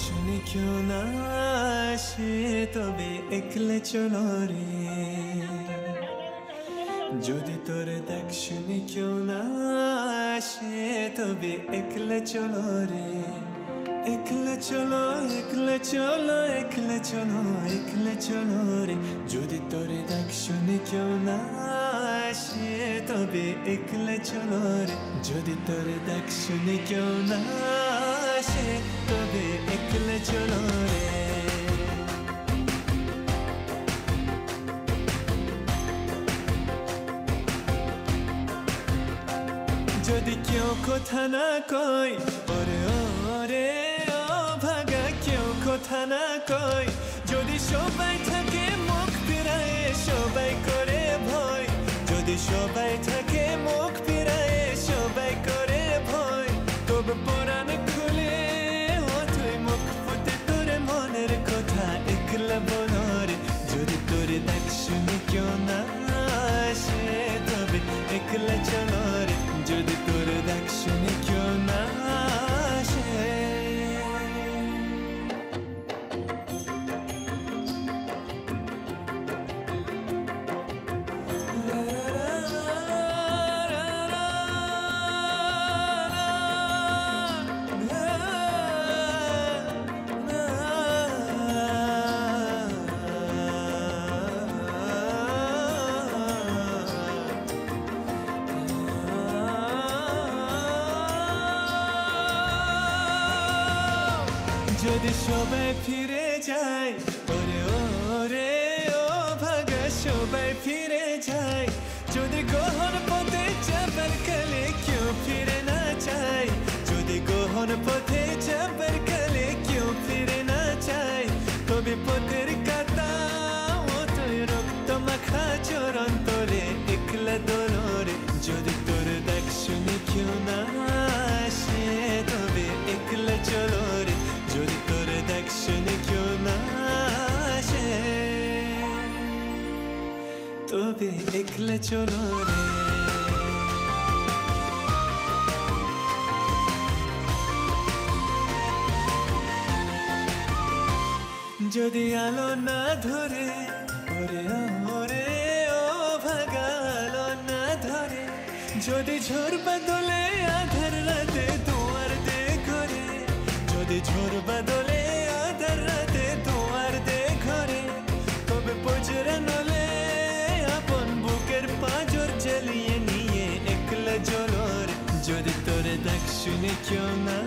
শুনে কেউ না আসে তবে একলে চলো রে যদি তোর দেখ শুনে কেউ না আসে তবে একলে চলো রে একলে চলো একলে চলো একলে চলো একলে চলো রে যদি তোর দেখ শুনে কেউ না আসে তবে একলে চলো রে যদি তোর দেখ শুনে কেউ না আসে তবে একলে চলো রে যদি কেউ কথা না কয় ওরে ওরে ও ভাগা কেউ কথা না কয় যদি সবাই থাকে মুখ ফিরায় সবাই করে ভয় যদি সবাই থাকে মুখ ফিরায় সবাই করে ভয় তবে পুরাণ খুলে ও তুই মুখ ফুটে তোর মনের কথা একলা বলো রে যদি তোর দেখ শুনে কেউ না আসে তবে একলা চলো রে যদি তোর দেখ শুনে কেউ না আসে যদি সবাই ফিরে যায় ওরে ওরে ও ভাগা সবাই ফিরে যায় যদি গহন পথে চাপার কালে কেউ ফিরে না চায় যদি গহন পথে চাপার কালে কেউ ফিরে না চায় তবে পথের কাটা ও তুই রক্ত মাখা চরণ তোলে একলা দোলরে যদি তোর দেখ শুনে কেউ না আসে তবে একলা চলো রে যদি তোর দেখ শুনে কেউ না আসে তবে একলা চলো রে যদি আলো না ধরে ওরে ওরে ও ভাগা আলো না ধরে যদি ঝড় বাদলে আধার রাতে দুয়ার দে ঘরে যদি ঝড় বাদলে আধার রাতে দুয়ার দে ঘরে তবে পজরা নলে আপন বুকের পাঁজর জ্বালিয়ে নিয়ে একলা জ্বলর যদি তোর দেখ শুনে কেউ না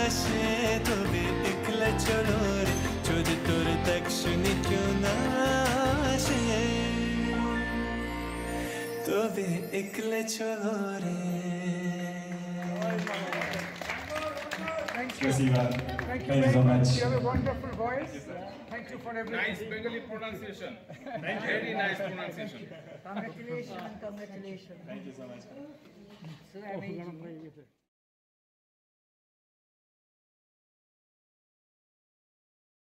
আসে তবে একলা চলো রে যদি তোর দেখ শুনে কেউ না আসে তবে একলা চলো রে Spasiba. Thank you so much. You have a wonderful voice. Thank you for everything. Nice Bengali pronunciation. Very nice pronunciation. Congratulations, congratulations. Thank you so much. So amazing.